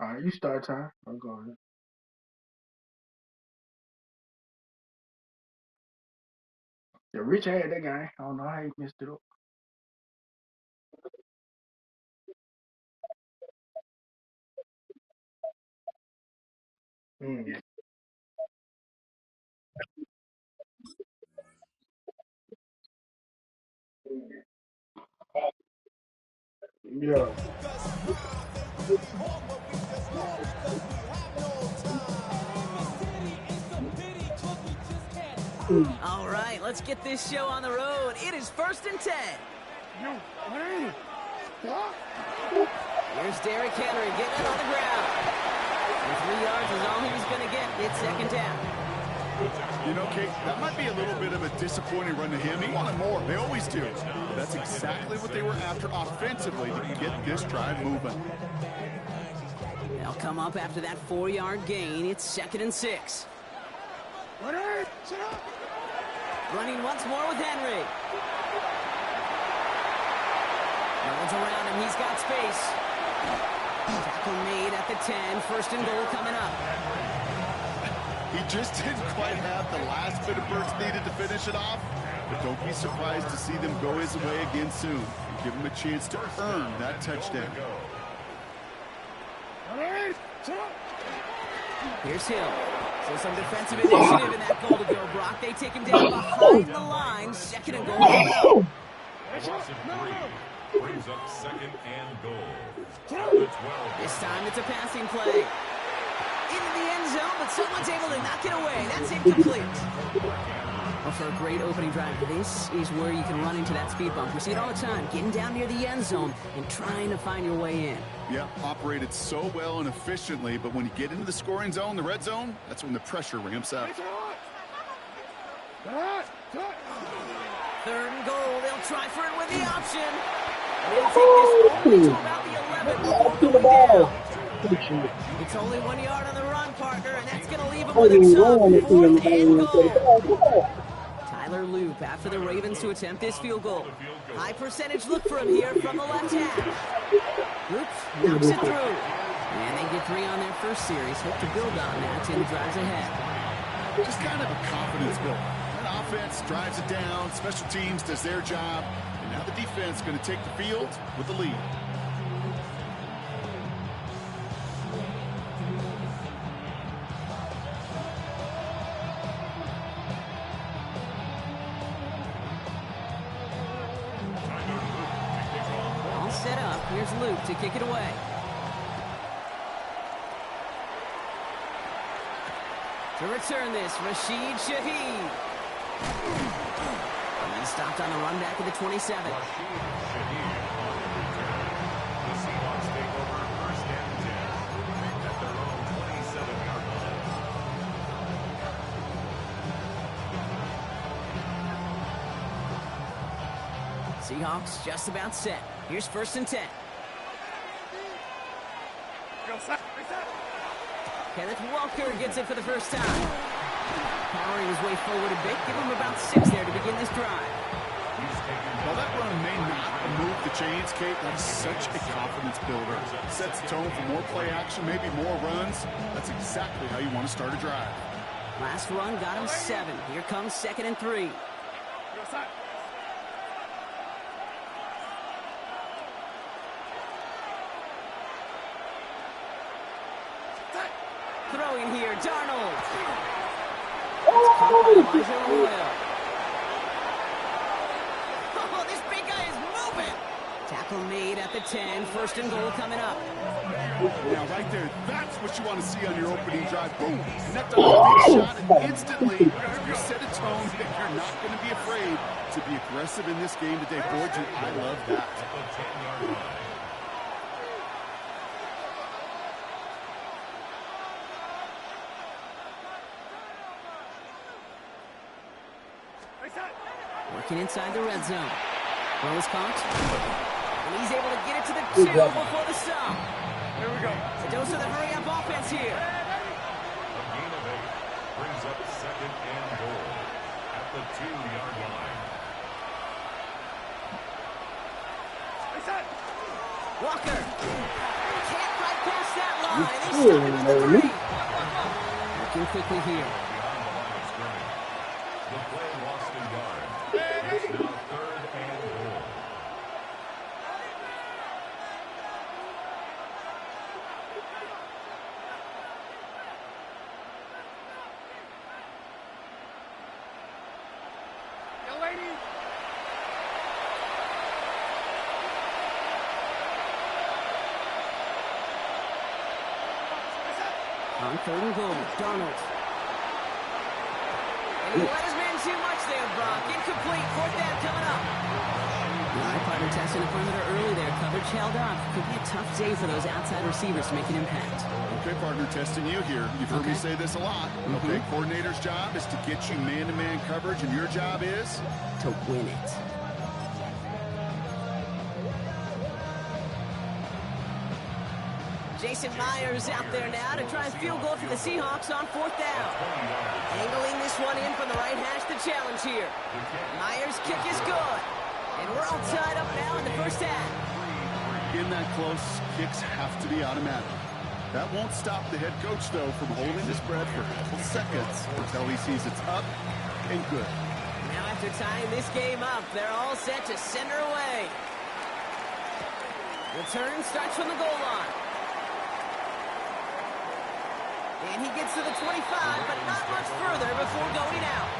All right, you start time. I'm going. Yeah, Rich had that guy. I don't know how he messed it up. Mm. Yeah. All right, let's get this show on the road. It is 1st and 10. Here's Derrick Henry getting it on the ground. And 3 yards is all he's going to get. It's 2nd down. You know, Kate, that might be a little bit of a disappointing run to him. He wanted more. They always do. But that's exactly what they were after offensively to get this drive moving. They'll come up after that 4-yard gain. It's 2nd and 6. Running once more with Henry. No one's around him. He's got space. Tackle made at the 10. 1st and goal coming up. He just didn't quite have the last bit of burst needed to finish it off. But don't be surprised to see them go his way again soon. And give him a chance to earn that touchdown. Here's Hill. So some defensive initiative in that goal to go, Brock. They take him down behind the line. 2nd and goal coming up. Brings up 2nd and goal. This time it's a passing play. Into the end zone, but someone's able to knock it away. That's incomplete. Well, for a great opening drive, this is where you can run into that speed bump. We see it all the time, getting down near the end zone and trying to find your way in. Yeah, operated so well and efficiently, but when you get into the scoring zone, the red zone, that's when the pressure ramps up. 3rd and goal. They'll try for it with the option. And they'll take this only to about the 11 before going down. It's only 1 yard on the run, partner, and that's going to leave him with a tough 4th and goal. Tyler Loop after the Ravens to attempt this field goal. High percentage look for him here from the left half. Loop knocks it through. And they get 3 on their first series. Hope to build on that in the drives ahead. Just kind of a confidence builder. That offense drives it down. Special teams does their job. And now the defense is going to take the field with the lead. All set up. Here's Luke to kick it away. To return this, Rashid Shaheed. And then stopped on the run back at the 27. Rashid Shaheed on the return. The Seahawks take over 1st and 10 at their own 27-yard line. Seahawks just about set. Here's 1st and 10. Kenneth Walker gets it for the first time. Powering his way forward a bit. Give him about 6 there to begin this drive. While that run may not move the chains, Kate, that's such a confidence builder. Sets the tone for more play action, maybe more runs. That's exactly how you want to start a drive. Last run got him 7. Here comes 2nd and 3. Throwing here, Darnold. It's caught by Elijah Arroyo. Oh, this big guy is moving. Tackle made at the 10. 1st and goal coming up. Now, right there, that's what you want to see on your opening drive. Boom. Connect on a big shot, and instantly you set a tone that you're not going to be afraid to be aggressive in this game today. Boy, I love that. Working inside the red zone. Throw is caught. And he's able to get it to the 2 before the stop. Here we go. A dose of the hurry-up offense here. A gain of 8 brings up 2nd and goal at the 2-yard line. Walker. Can't fight past that line. They stop him at the 3. Working quickly here. Beyond the line of scrimmage. The play lost a yard. It's now 3rd and goal. Young lady. On 3rd and goal, Darnold. And he let his man too much there, Brock. Incomplete. 4th down coming up. Line partner testing the perimeter early there. Coverage held up. Could be a tough day for those outside receivers to make an impact. Okay, partner, testing you here. You've heard me say this a lot. Okay, coordinator's job is to get you man-to-man coverage, and your job is? To win it. Jason Myers out there now to try and field goal for the Seahawks on 4th down. Angling this one in from the right hash, the challenge here. Myers' kick is good. And we're all tied up now in the 1st half. In that close, kicks have to be automatic. That won't stop the head coach, though, from holding his breath for a couple seconds until he sees it's up and good. Now after tying this game up, they're all set to send her away. Return starts from the goal line. And he gets to the 25, but not much further before going out.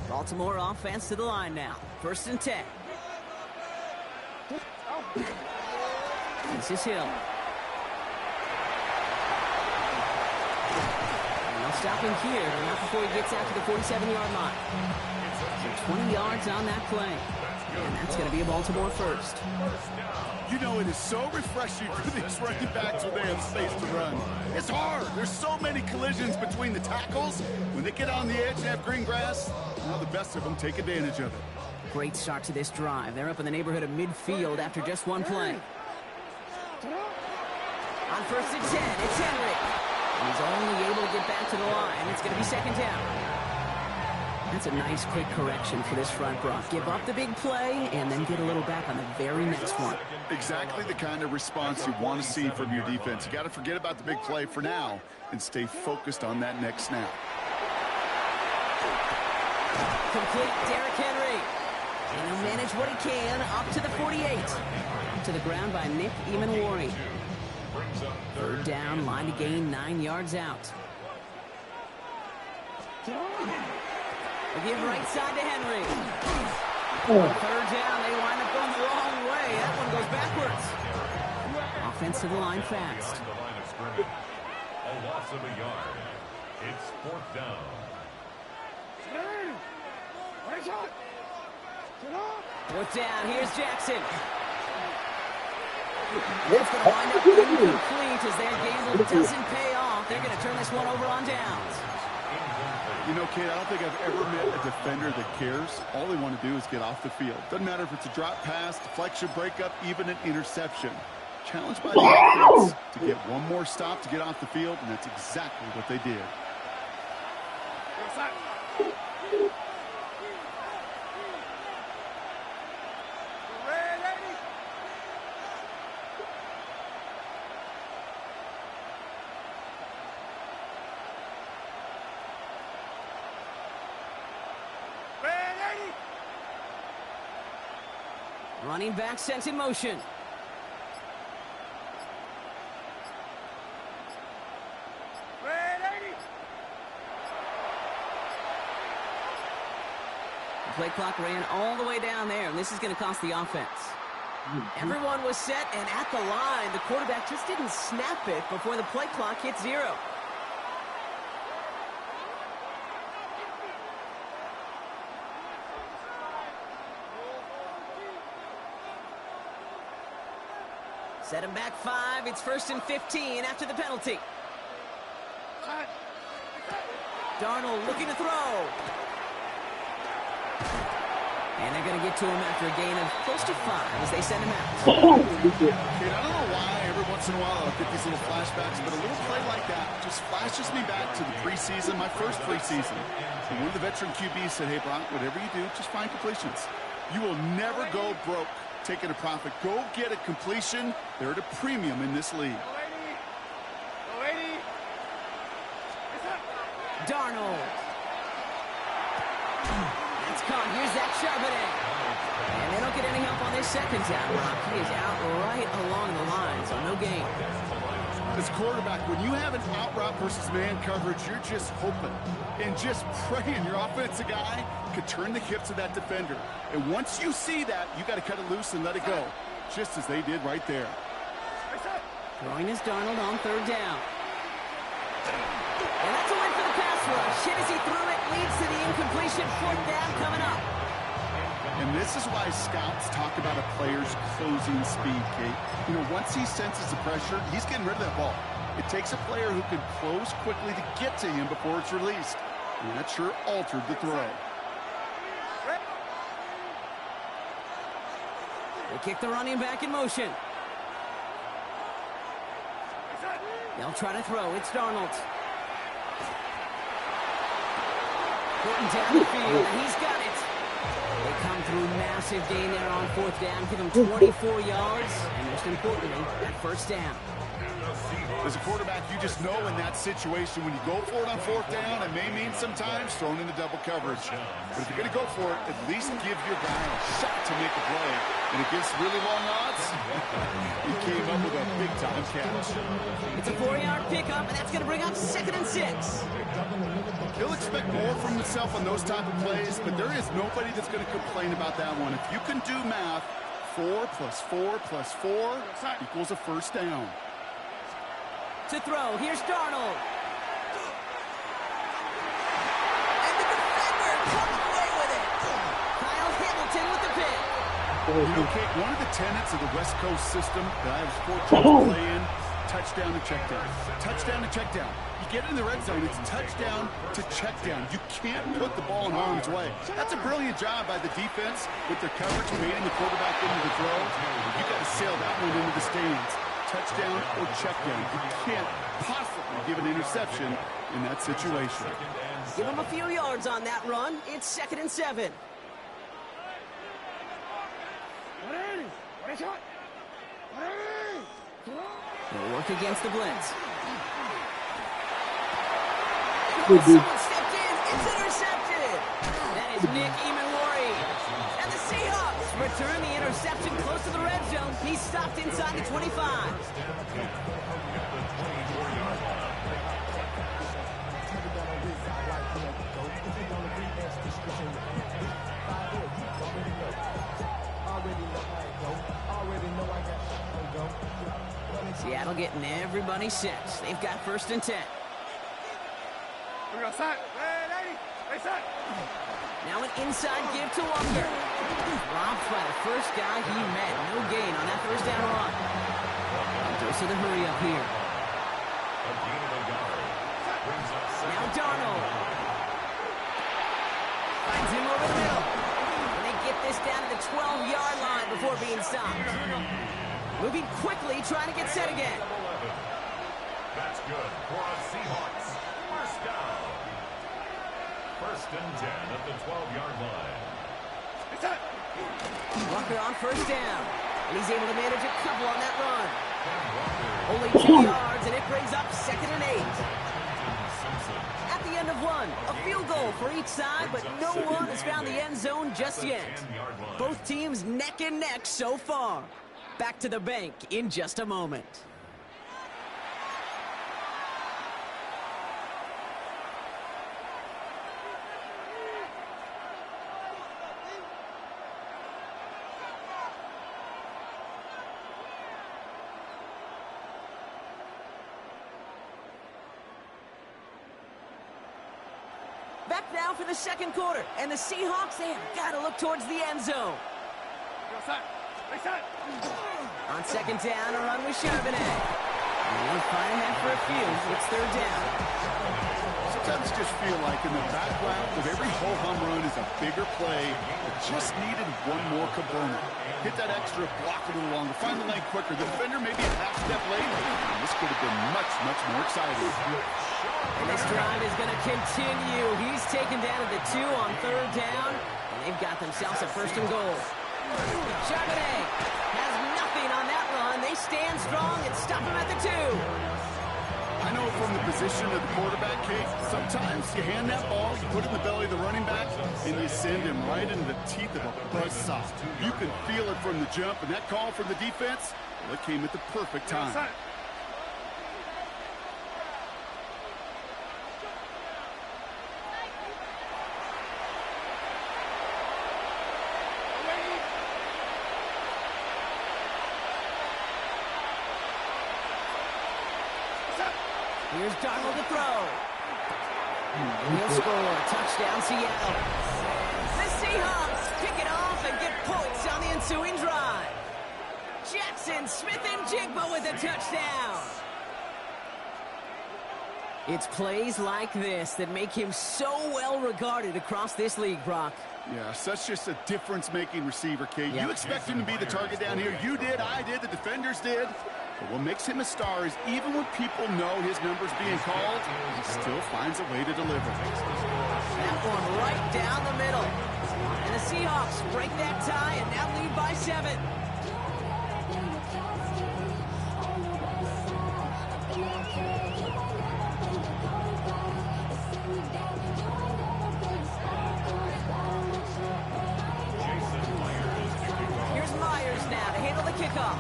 Baltimore offense to the line now. 1st and 10. This is Hill. They'll stop him here, but not before he gets out to the 47-yard line. So 20 yards on that play. And that's going to be a Baltimore 1st. You know, it is so refreshing for these running backs when they have space to run. It's hard. There's so many collisions between the tackles. When they get on the edge and have green grass, well, the best of them take advantage of it. Great start to this drive. They're up in the neighborhood of midfield after just one play. On 1st and 10, it's Henry. And he's only able to get back to the line. It's going to be 2nd down. That's a nice quick correction for this front, Brock. Give up the big play and then get a little back on the very next one. Exactly the kind of response you want to see from your defense. You got to forget about the big play for now and stay focused on that next snap. Complete Derrick Henry. And he'll manage what he can up to the 48. To the ground by Nick Emanwari. 3rd down, line to gain 9 yards out. They give right side to Henry. 3rd down, they wind up going the wrong way. That one goes backwards. Offense to the line fast. The line of scrimmage. A loss of a yard. It's 4th down. 4th down, here's Jackson. It's going to wind up incomplete as their gamble doesn't pay off. They're going to turn this one over on downs. You know, Kate, I don't think I've ever met a defender that cares. All they want to do is get off the field. Doesn't matter if it's a drop pass, deflection, breakup, even an interception. Challenged by the offense to get one more stop to get off the field, and that's exactly what they did. running back sent in motion. The play clock ran all the way down there, and this is going to cost the offense. Everyone was set, and at the line, the quarterback just didn't snap it before the play clock hit 0. Set him back 5. It's 1st and 15 after the penalty. Darnold looking to throw. And they're going to get to him after a gain of close to 5 as they send him out. Kid, I don't know why every once in a while I'll get these little flashbacks, but a little play like that just flashes me back to the preseason, my first preseason. And one of the veteran QBs said, hey, Brock, whatever you do, just find completions. You will never go broke taking a profit. Go get a completion. They're at a premium in this league. Darnold. That's caught. Here's that Charbonnet. And they don't get any help on this second down. He is out right along the line, so no gain. As quarterback, when you have an out route versus man coverage, you're just hoping and just praying your offensive guy could turn the hips of that defender. And once you see that, you got to cut it loose and let it go, just as they did right there. Throwing is Darnold on 3rd down. And that's a win for the pass rush. Hit as he threw it, leads to the incompletion. 4th down coming up. And this is why scouts talk about a player's closing speed, Kate. You know, once he senses the pressure, he's getting rid of that ball. It takes a player who can close quickly to get to him before it's released. And that sure altered the throw. They kick the running back in motion. They'll try to throw. It's Darnold. Putting down the field, and he's got it. They come through massive gain there on 4th down, give him 24 yards, and most importantly, that 1st down. As a quarterback, you just know in that situation, when you go for it on 4th down, it may mean sometimes thrown into double coverage. But if you're going to go for it, at least give your guy a shot to make a play. And against really long odds, he came up with a big-time catch. It's a 4-yard pickup, and that's going to bring up 2nd and 6. He'll expect more from himself on those type of plays, but there is nobody that's going to complain about that one. If you can do math, 4 plus 4 plus 4 equals a 1st down. To throw, here's Darnold. And the defender comes away with it. Kyle Hamilton with the pick. You know, Kate, one of the tenets of the West Coast system that I was fortunate to play in, touchdown to check down. Touchdown to check down. You get in the red zone, it's touchdown to check down. You can't put the ball in harm's way. That's a brilliant job by the defense with their coverage, baiting the quarterback into the throw. You got to sail that one into the stands. Touchdown or check down. You can't possibly give an interception in that situation. Give him a few yards on that run. It's 2nd and 7. They'll work against the blitz. Someone stepped in. It's intercepted. That is Nick Imanwari. And the Seahawks return the interception close to the red zone. He's stopped inside the 25. Seattle getting everybody set. They've got 1st and 10. Now an inside give to Walker. Robbed by the first guy he met. No gain on that 1st down run. Dose of the hurry up here. Now Darnold. Finds him over the middle. And they get this down to the 12-yard line before being stopped. Moving quickly, trying to get set again. That's good for a Seahawks. 1st down. 1st and 10 at the 12-yard line. Walker on 1st down. And he's able to manage a couple on that run. Only 2 yards, and it brings up 2nd and 8. At the end of one. A field goal for each side, but no one has found the end zone just yet. Both teams neck and neck so far. Back to the bank in just a moment. Back now for the second quarter, and the Seahawks, they have got to look towards the end zone. On second down, a run with Charbonnet. He'll find that for a few. It's third down. Sometimes I just feel like in the background of every ho-hum run is a bigger play that just needed one more component. Hit that extra block a little longer, find the lane quicker. The defender maybe a half step late. This could have been much, much more exciting. And this drive is going to continue. He's taken down at the 2 on third down, and they've got themselves a first and goal. Charbonnet has nothing on that run. They stand strong and stop him at the 2. I know from the position of the quarterback, Kate, sometimes you hand that ball, you put it in the belly of the running back, and you send him right into the teeth of a buzzsaw. You can feel it from the jump, and that call from the defense, well, it came at the perfect time. Here's Darnold to throw. He'll score. Touchdown, Seattle. The Seahawks pick it off and get points on the ensuing drive. Jackson Smith-Njigba with a touchdown. It's plays like this that make him so well regarded across this league, Brock. Yeah, such just a difference-making receiver, Kate. Yeah. You expect him to be the target down here. You did, I did, the defenders did. But what makes him a star is even when people know his number's being called, he still finds a way to deliver. That one right down the middle. And the Seahawks break that tie and now lead by 7. Here's Myers now to handle the kickoff.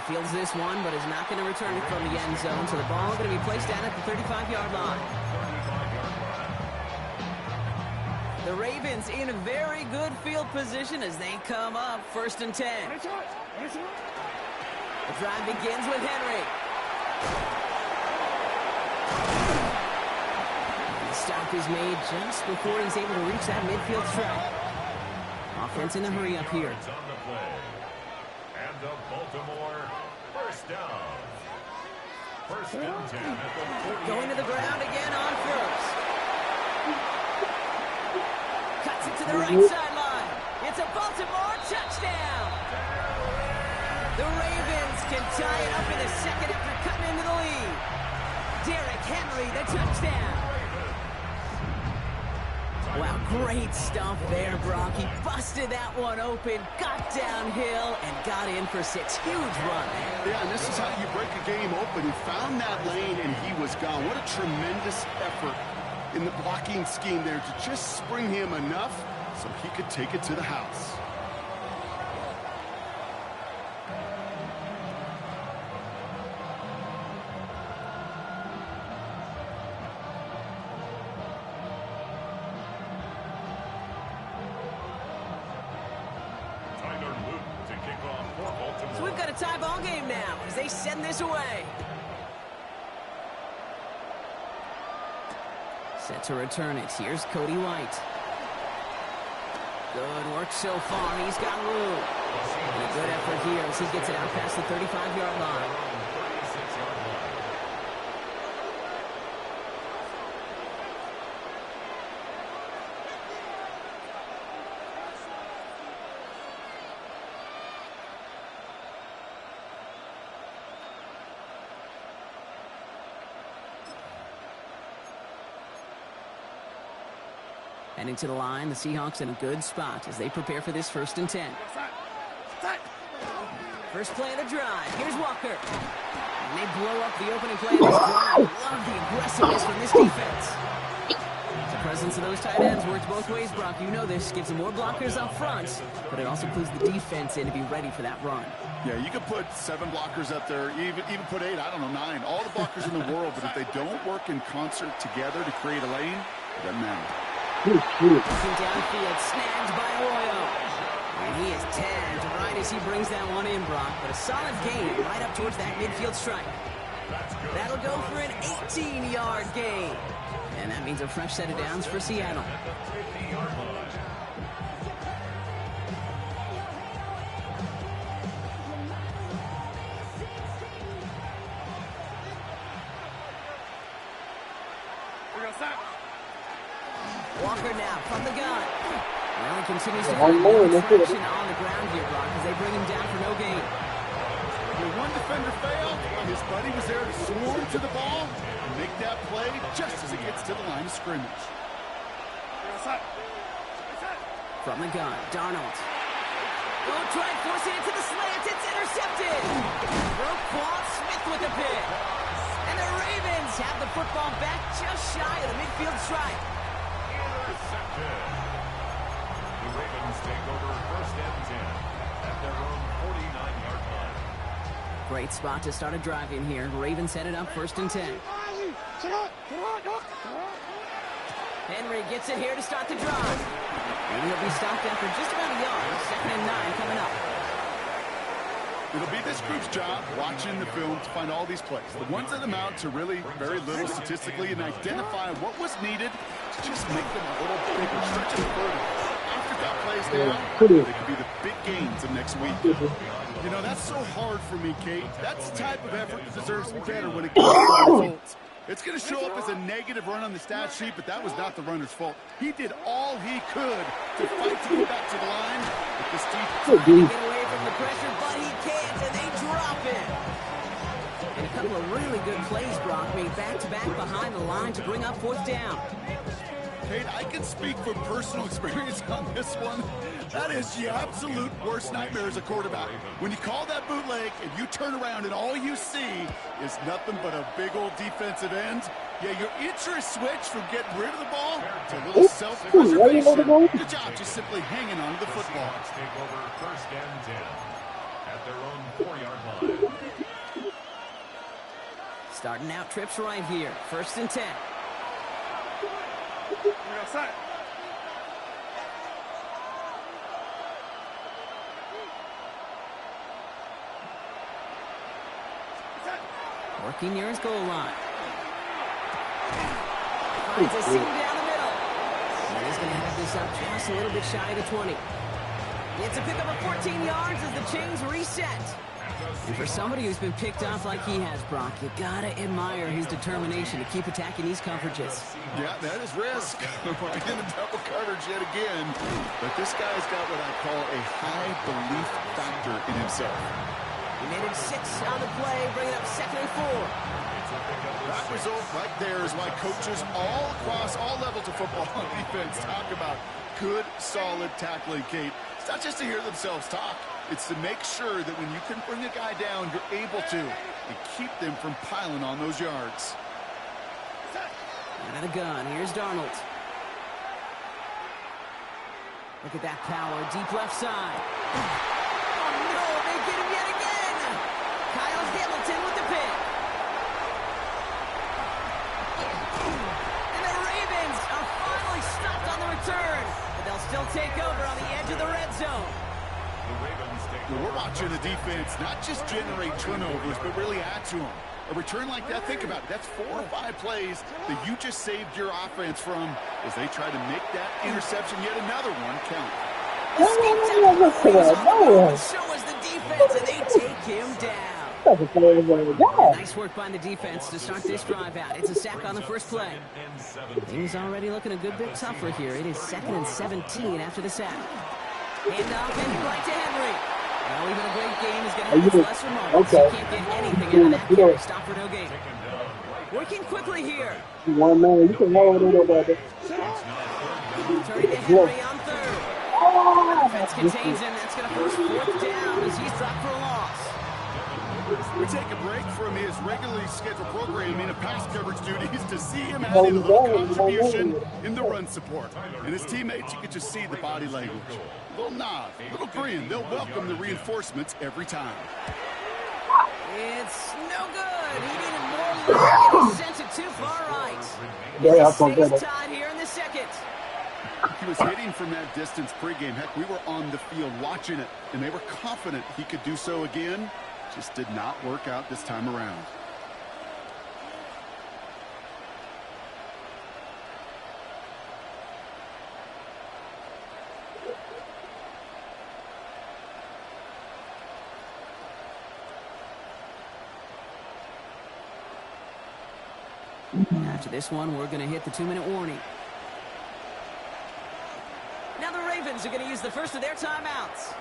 Fields this one, but is not going to return it from the end zone, so the ball going to be placed down at the 35-yard line. The Ravens in a very good field position as they come up first and 10. The drive begins with Henry. The stop is made just before he's able to reach that midfield stripe. Offense in a hurry up here. The Baltimore first down. First and 10 at the 40. Going to the ground again on first. Cuts it to the right sideline. It's a Baltimore touchdown. The Ravens can tie it up in the second after cutting into the lead. Derrick Henry, the touchdown. Wow, great stuff there, Brock. He busted that one open, got downhill, and got in for 6. Huge run. Yeah, and this is how you break a game open. He found that lane, and he was gone. What a tremendous effort in the blocking scheme there to just spring him enough so he could take it to the house. So we've got a tie ball game now as they send this away. Set to return it. Here's Cody White. Good work so far. He's got room. And a good effort here as he gets it out past the 35-yard line. Heading to the line, the Seahawks in a good spot as they prepare for this 1st and 10. First play of the drive. Here's Walker. And they blow up the opening play of this drive. Love the aggressiveness from this defense. The presence of those tight ends works both ways, Brock. You know this. Gives them more blockers up front, but it also clues the defense in to be ready for that run. Yeah, you could put 7 blockers up there, even put 8, I don't know, 9. All the blockers in the world, but if they don't work in concert together to create a lane, it doesn't matter. Looking downfield, snagged by Arroyo. And he is tagged right as he brings that one in, Brock. But a solid gain right up towards that midfield strike. That'll go for an 18-yard gain. And that means a fresh set of downs for Seattle. Walker now from the gun. Well, he continues to find more traction on the ground here, Brock, as they bring him down for no gain. The one defender failed, and his buddy was there to swarm to the ball and make that play just as it gets to the line of scrimmage. From the gun, Darnold. Going to try and force it into the slants. It's intercepted. Broke Quan Smith with the pick. And the Ravens have the football back just shy of the midfield strike. Intercepted. The Ravens take over 1st and 10 at their own 49-yard line. Great spot to start a drive in here. Ravens headed up 1st and 10. Henry gets it here to start the drive. And he'll be stopped after just about a yard. 2nd and 9 coming up. It'll be this group's job watching the film to find all these plays. The ones that amount to really very little statistically and identify what was needed to just make them a little bigger, stretch it further. After that plays down, they could be the big gains of next week. You know, that's so hard for me, Kate. That's the type of effort that deserves better when it comes to results. It's going to show up as a negative run on the stat sheet, but that was not the runner's fault. He did all he could to fight to get back to the line. But this defense Get away from the pressure, but he can't, and they drop it. And a couple of really good plays, Brock, made back-to-back behind the line to bring up 4th down. Kate, I can speak from personal experience on this one. That is the absolute worst nightmare as a quarterback. When you call that bootleg and you turn around and all you see is nothing but a big old defensive end, yeah, your interest switch from getting rid of the ball to a little self-preservation. Good job just simply hanging on to the football. Take over 1st and 10 at their own 4-yard line. Starting out trips right here. 1st and 10. Working near his goal line. Finds a seam down the middle. And he's going to have this up just a little bit shy of the 20. It's a pickup of 14 yards as the chains reset. And for somebody who's been picked off like he has, Brock, you gotta admire his determination to keep attacking these coverages. Yeah, that is risk. We're in a double coverage yet again. But this guy's got what I call a high belief factor in himself. He made it 6 on the play, bringing up 2nd and 4. That result right there is why coaches all across all levels of football and defense talk about good, solid tackling, Kate. It's not just to hear themselves talk. It's to make sure that when you can bring a guy down, you're able to, and keep them from piling on those yards. Out of the gun, here's Darnold. Look at that power, deep left side. Oh no, they get him yet again! Kyle Hamilton with the pick. And the Ravens are finally stopped on the return, but they'll still take over on the edge of the red zone. We're watching the defense not just generate turnovers, but really add to them. A return like that, think about it. That's 4 or 5 plays that you just saved your offense from as they try to make that interception, yet another one, count. So is the defense, and they take him down. Nice work by the defense to start this drive out. It's a sack on the first play. Things already looking a good bit tougher here. It is 2nd and 17 after the sack. Hand off and right to Henry. Well, even a great game is going to have its lesser moments. You can't get anything out of that carry. Stop for no gain. Working quickly here. One man, you can hold it over there. Turning to Henry on third. Defense contains him. That's going to force fourth down as he's dropped for a loss. We take a break from his regularly scheduled programming of pass coverage duties to see him add in a little contribution in the run support. And his teammates, you can just see the body language. A little nod, a little grin. They'll welcome the reinforcements every time. It's no good. He needed more luck, and he sent it too far right. It stays tied here in the second. He was hitting from that distance pregame. Heck, we were on the field watching it, and they were confident he could do so again. Just did not work out this time around. After this one, we're going to hit the 2-minute warning. Now the Ravens are going to use the first of their timeouts.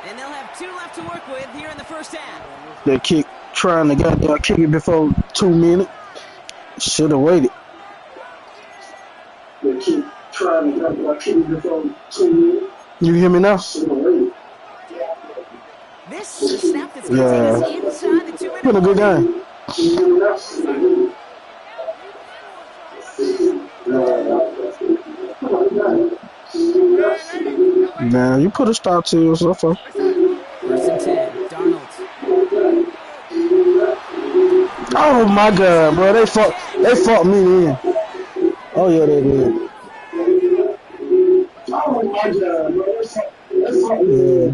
And they'll have 2 left to work with here in the first half. They trying to goddamn kick it before 2 minutes. Should have waited. They keep trying to goddamn kick it before 2 minutes. You hear me now? This is a snap that's going to take us inside the 2-minute Been a good game. Nah, you put a stop to it so far. First and 10, Darnold. Oh my God, bro! They fought me in. Oh yeah, they did. Oh my God, bro! Yeah.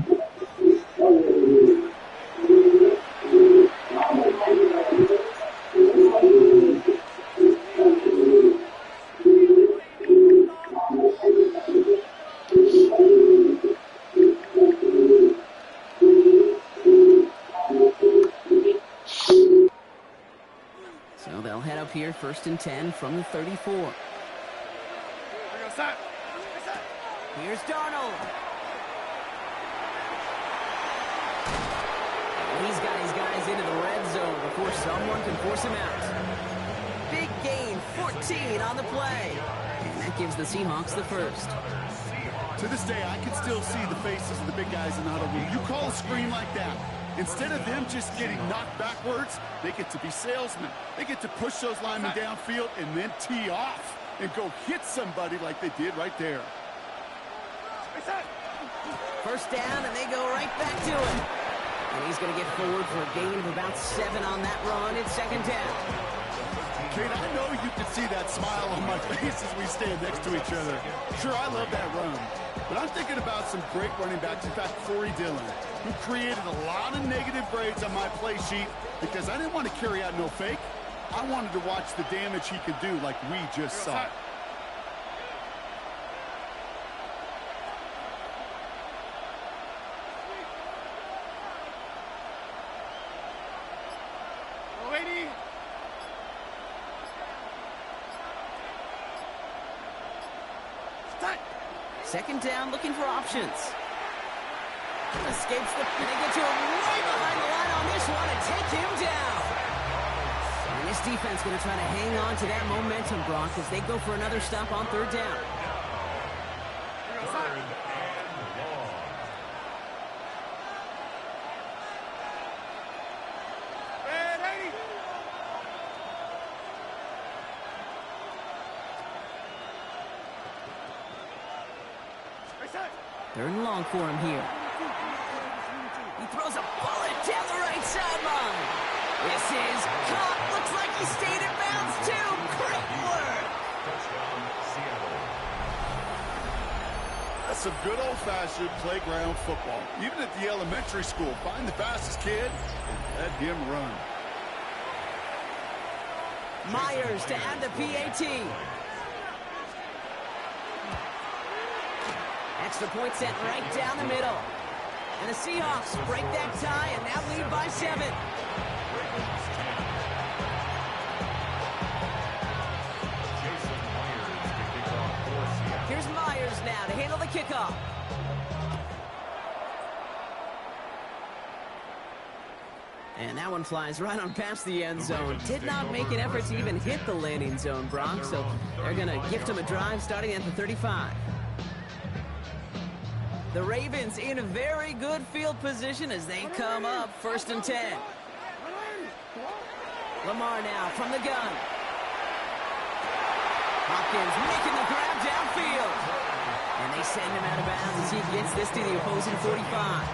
Here, first and 10 from the 34. Here's Darnold. He's got his guys into the red zone before someone can force him out. Big gain, 14 on the play. And that gives the Seahawks the first. To this day, I can still see the faces of the big guys in the huddle room. You call a screen like that, instead of them just getting knocked backwards, they get to be salesmen. They get to push those linemen downfield and then tee off and go hit somebody like they did right there. First down, and they go right back to it. And he's going to get forward for a gain of about 7 on that run. It's second down. Kate, I know you can see that smile on my face as we stand next to each other. Sure, I love that run. But I'm thinking about some great running backs. In fact, Corey Dillon, who created a lot of negative grades on my play sheet because I didn't want to carry out no fake. I wanted to watch the damage he could do like we just saw. Second down, looking for options. Escapes the... They get to him right behind the line on this one and take him down. And this defense going to try to hang on to that momentum, Brock, as they go for another stop on third down. Third and long for him here. He throws a bullet down the right sideline. This is caught. Looks like he stayed in bounds too. Great work. That's some good old-fashioned playground football. Even at the elementary school, find the fastest kid and let him run. Myers to add the PAT. Extra point set right down the middle. And the Seahawks break that tie and now lead by 7. Here's Myers now to handle the kickoff. And that one flies right on past the end zone. Did not make an effort to even hit the landing zone, Brock. So they're going to gift him a drive starting at the 35. The Ravens in a very good field position as they come up 1st and 10. Lamar now from the gun. Hopkins making the grab downfield. And they send him out of bounds as he gets this to the opposing 45.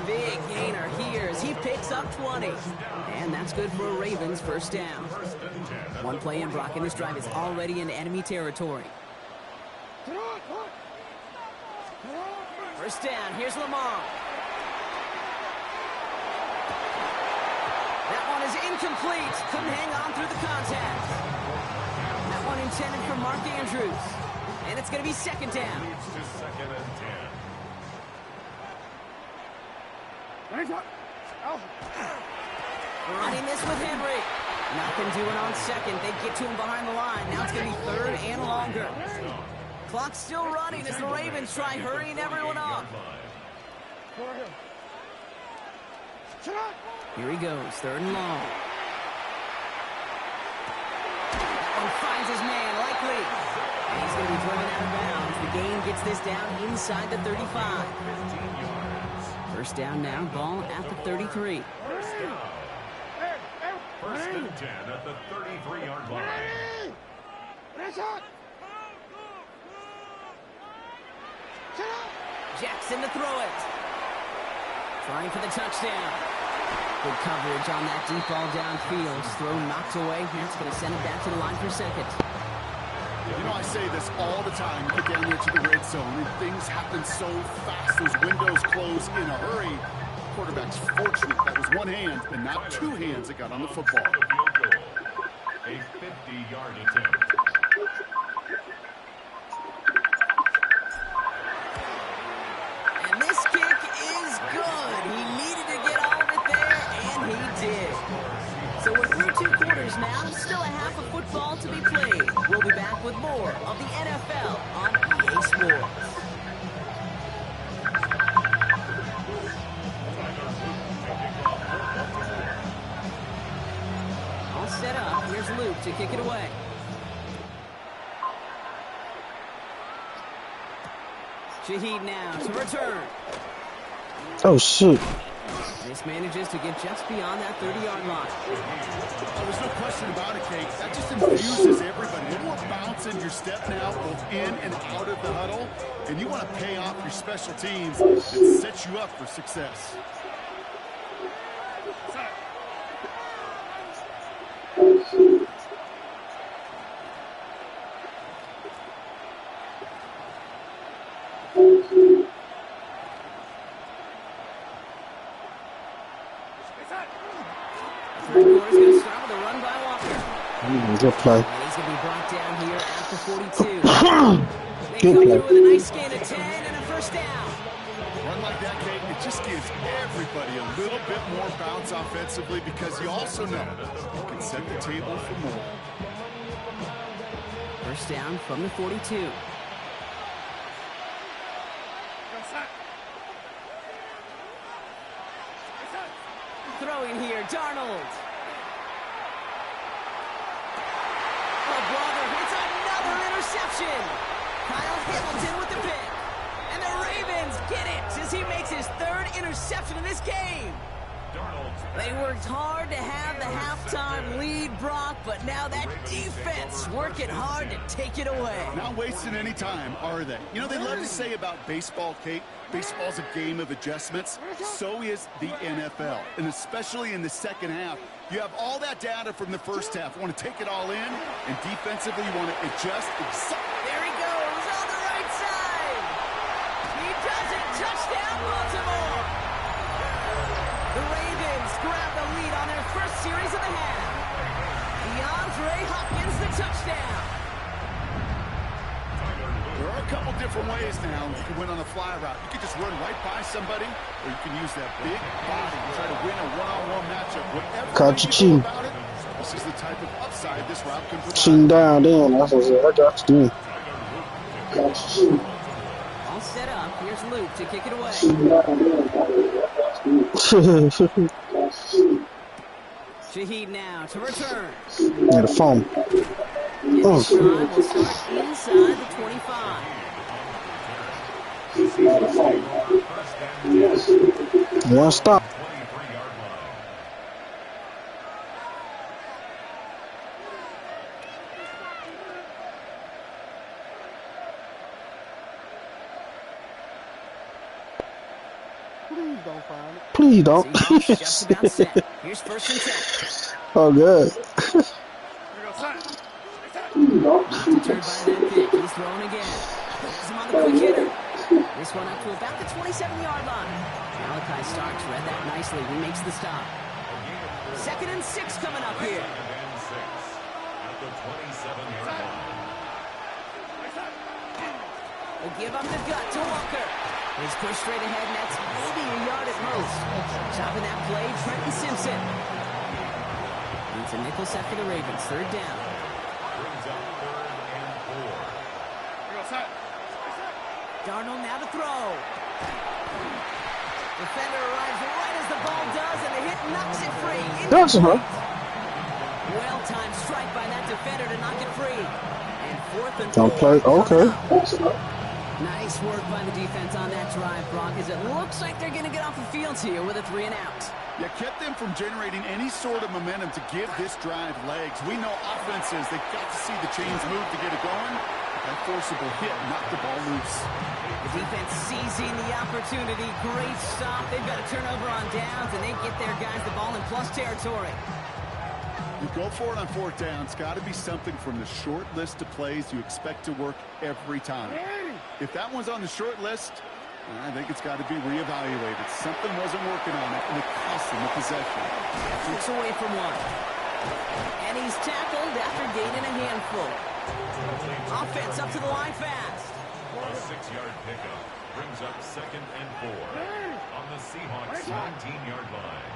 Big gainer here as he picks up 20. And that's good for a Ravens 1st down. One play in, Brock, and this drive is already in enemy territory. 1st down, here's Lamar. That one is incomplete. Couldn't hang on through the contact. That one intended for Mark Andrews. And it's going to be 2nd down. Running this with Henry. Nothing doing on 2nd. They get to him behind the line. Now it's going to be 3rd and longer. Clock's still running as the Ravens try hurrying everyone up. Here he goes, 3rd and long. And finds his man, Likely. And he's going to be driven out of bounds. The gain gets this down inside the 35. 1st down now, ball at the 33. 1st and 10 at the 33-yard line. Jackson to throw it. Trying for the touchdown. Good coverage on that deep ball downfield. Throw knocked away. That's going to send it back to the line for 2nd. You know, I say this all the time. You get down there to the red zone, and things happen so fast. Those windows close in a hurry. Quarterback's fortunate. That was one hand and not two hands that got on the football. A 50-yard attempt. And this kick is good. He needed to get all of it there, and he did. So we're through 2 quarters now. Still a half of football to be played. We'll be back with more of the NFL on EA Sports. All set up. Here's Luke to kick it away. Shaheed now to return. Oh, shoot. This manages to get just beyond that 30-yard line. There's no question about it, Kate. That just infuses everybody. A little more bounce in your step now, both in and out of the huddle. And you want to pay off your special teams and set you up for success. Good play. And he's going to be brought down here at the 42. They Good come play. through with a nice gain of 10 and a 1st down. Run like that, Kate, it just gives everybody a little bit more bounce offensively because you also know you can set the table for more. 1st down from the 42. Throwing here, Darnold. It's another interception. Kyle Hamilton with the pick. And the Ravens get it as he makes his 3rd interception in this game. They worked hard to have the halftime lead, Brock, but now that defense working hard to take it away. Not wasting any time, are they? You know, they love to say about baseball, Kate, baseball's a game of adjustments. So is the NFL. And especially in the 2nd half, you have all that data from the 1st half. You want to take it all in, and defensively you want to adjust. There he goes on the right side. He does it. Touchdown, Baltimore. The Ravens grab the lead on their 1st series of the half. DeAndre Hopkins, the touchdown. There are a couple different ways now you can win on the fly route. You can just run right by somebody, or you can use that big body and try to win a one-on-one matchup. Whatever way you go about it, this is the type of upside this route can provide. Cheating down, damn. That's what I got to do. All set up. Here's Luke to kick it away. Shaheed now to return. Yeah, the phone. And this drive will start inside the 25. One stop. Please don't. Seahawks just about set. Here's first and 10. Oh, good. Not deterred by that pick. He's throwing again. Has him on the quick hitter. This one up to about the 27-yard line. Malachi Starks read that nicely. He makes the stop. 2nd and 6 coming up here. At the 27-yard line. Will give up the gut to Walker. He's pushed straight ahead, and that's maybe a yard at most. Stopping that play, Trenton Simpson. It's a nickel set for the Ravens. 3rd down. Brings up 3rd and 4. Darnold now to throw. Defender arrives right as the ball does, and the hit knocks it free. That's her. Well-timed strike by that defender to knock it free. And 4th and 4. Don't play. Okay. Nice work by the defense on that drive, Brock, as it looks like they're going to get off the field here with a 3 and out. Yeah, kept them from generating any sort of momentum to give this drive legs. We know offenses, they've got to see the chains move to get it going. That forcible hit knocked the ball loose. The defense seizing the opportunity. Great stop. They've got a turnover on downs, and they get their guys the ball in plus territory. You go for it on 4th down. It's got to be something from the short list of plays you expect to work every time. If that one's on the short list, I think it's got to be reevaluated. Something wasn't working on it, and it cost them the possession. Looks away from one. And he's tackled after gaining a handful. Offense up to the line fast. A 6-yard pickup brings up 2nd and 4 on the Seahawks 19-yard line.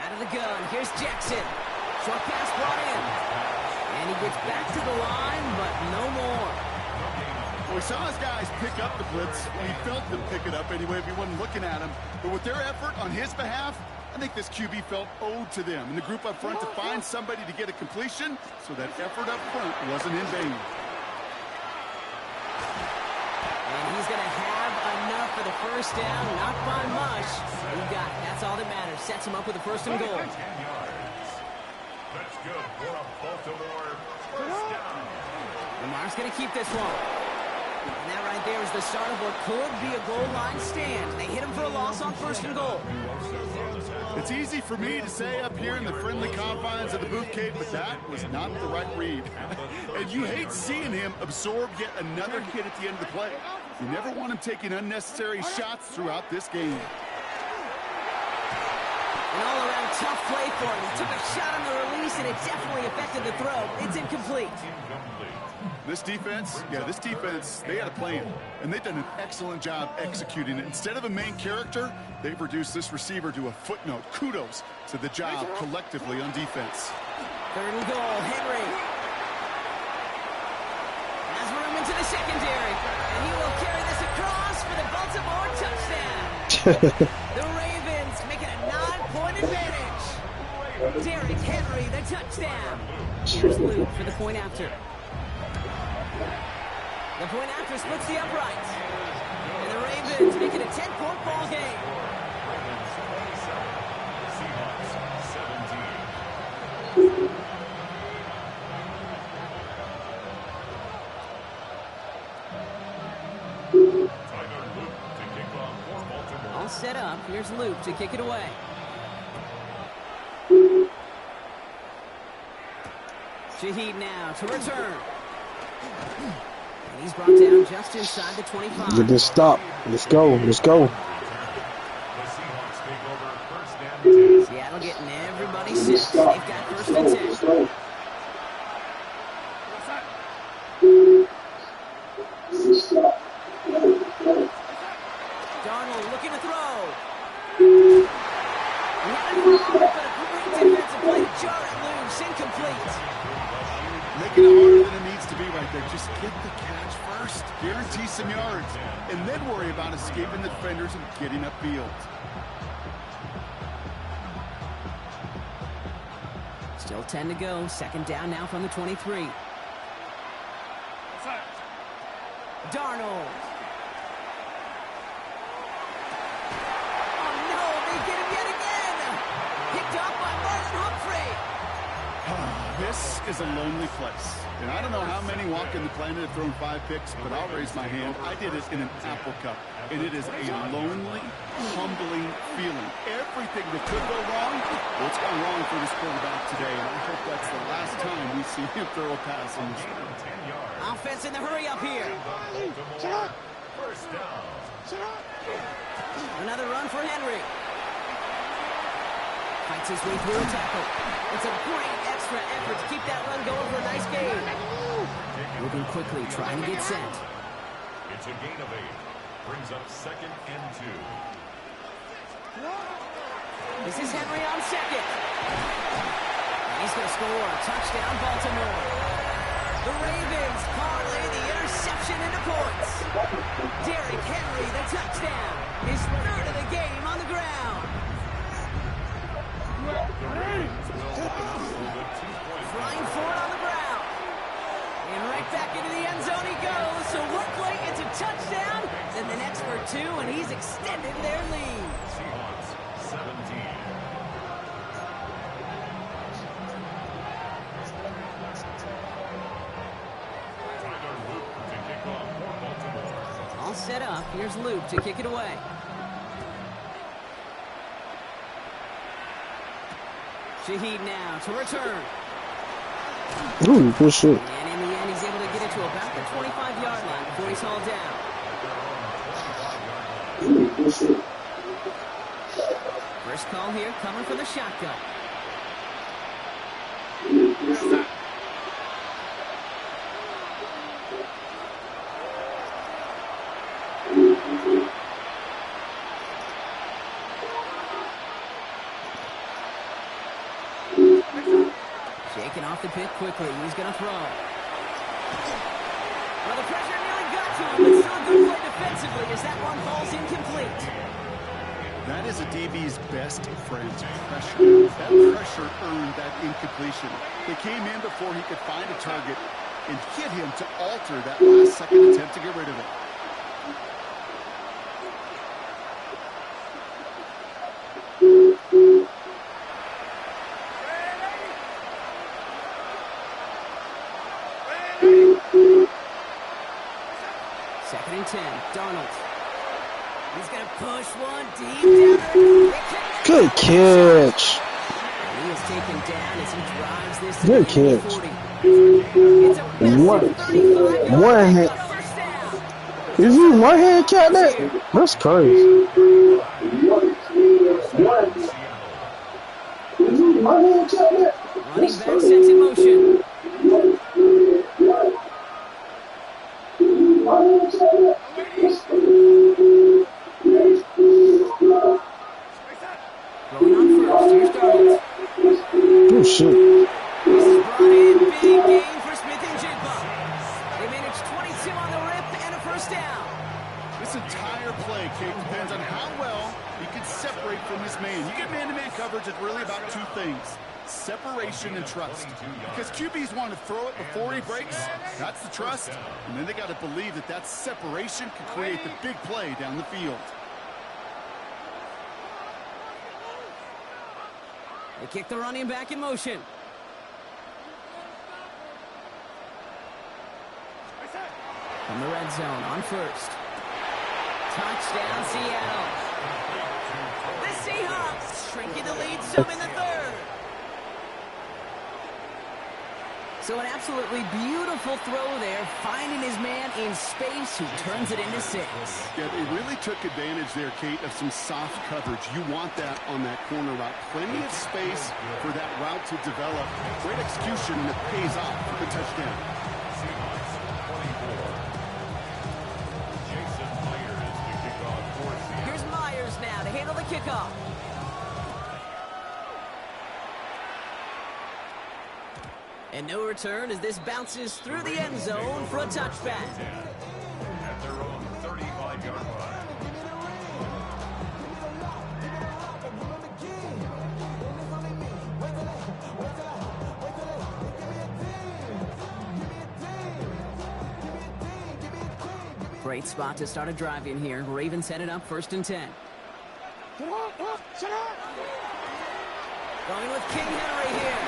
Out of the gun, here's Jackson. Short pass brought in. And he gets back to the line, but no more. Well, we saw his guys pick up the blitz. He felt them pick it up anyway if he wasn't looking at him. But with their effort on his behalf, I think this QB felt owed to them and the group up front to find somebody to get a completion, so that effort up front wasn't in vain. And he's going to have enough for the first down, not by much. He got it. That's all that matters. Sets him up with a 1st and goal. 10 yards. That's good for a Baltimore first down. Lamar's going to keep this one. And that right there is the start of what could be a goal line stand. They hit him for a loss on 1st and goal. It's easy for me to say up here in the friendly confines of the Booth Cave, but that was not the right read. And you hate seeing him absorb yet another hit at the end of the play. You never want him taking unnecessary shots throughout this game. An all-around tough play for him. He took a shot on the release, and it definitely affected the throw. It's incomplete. This defense, they had a plan, and they've done an excellent job executing it. Instead of a main character, they've reduced this receiver to a footnote. Kudos to the job collectively on defense. 3rd and goal, Henry. Has room into the secondary, and he will carry this across for the Baltimore touchdown. The Ravens making a 9-point advantage. Derrick Henry, the touchdown. Here's Luke for the point after. The point after splits the uprights. And the Ravens make it a 10-point ball game. Ravens 27, Seahawks 17. Tyler Luke to kick off for Baltimore. All set up. Here's Luke to kick it away. Shaheed now to return. And he's brought down just inside the 25. Get this stop. Let's go. Let's go. The Seahawks take over 1st and 10. Seattle getting everybody set. They've got 1st and 10. Darnold looking to throw. Not a throw, but a great defensive play to jar it loose. Incomplete. Making it harder than it needs to be right there. Just get the catch first. Guarantee some yards. And then worry about escaping the defenders and getting upfield. Still 10 to go. Second down now from the 23. Darnold. Oh, no, they get him yet again. Picked up by Marlon Humphrey. This is a lonely place. And I don't know how many walk in the planet have thrown 5 picks, but I'll raise my hand. I did it in an Apple Cup. And it is a lonely, humbling feeling. Everything that could go wrong, well, it's gone wrong for this quarterback today. And I hope that's the last time we see him throw a pass in this game. Offense in the hurry up here. First down. Another run for Henry. Fights his way through a tackle. It's a great extra effort to keep that run going for a nice gain. Moving quickly, trying to get sent. It's a gain of 8. Brings up 2nd and 2. This is Henry on second. He's going to score. Touchdown, Baltimore. The Ravens parlay the interception into points. Derrick Henry, the touchdown. His 3rd of the game on the ground. Flying forward on the ground. And right back into the end zone he goes. So one play, it's a touchdown. Then the next for 2, and he's extended their lead. Seahawks 17. Tyler Luke to kick off for Baltimore. All set up. Here's Luke to kick it away. Shaheed now to return. Ooh, good shit. And in the end, he's able to get it to about the 25-yard line before he's hauled down. First call here coming from the shotgun. Shaking off the pit quickly. He's going to throw. Well, the pressure nearly got to him, but still a good play defensively as that one falls incomplete. That is a DB's best friend, pressure. That pressure earned that incompletion. They came in before he could find a target and hit him to alter that last-second attempt to get rid of it. Second and 10, Darnold. He's going to push one deep down. Good catch. And he is taken down as he drives this. Good to the catch. 40. It's a massive 35-yard One hand. first down. Is he one hand catch that? That's crazy. Is he one hand catch that? Running back sets in motion. Going on first, here's Darnold. Oh shit. This is brought in, big gain for Smith and Jigba. They managed 22 on the rip and a first down. This entire play, Kate, depends on how well he can separate from his man. You get man-to-man coverage, it's really about 2 things. Separation and trust. Because QBs want to throw it before he breaks. That's the trust. And then they got to believe that that separation can create the big play down the field. They kick the running back in motion. From the red zone on first. Touchdown, Seattle. The Seahawks shrinking the lead some in the 3rd. So an absolutely beautiful throw there, finding his man in space who turns it into 6. Yeah, they really took advantage there, Kate, of some soft coverage. You want that on that corner route. Plenty of space for that route to develop. Great execution that pays off for the touchdown. Seahawks 24. Jason Myers to kick off for Seattle. Here's Myers now to handle the kickoff. And no return as this bounces through the end zone for a touchback. At their own 35-yard line. Great spot to start a drive in here. Ravens set it up 1st and 10. Going with King Henry here.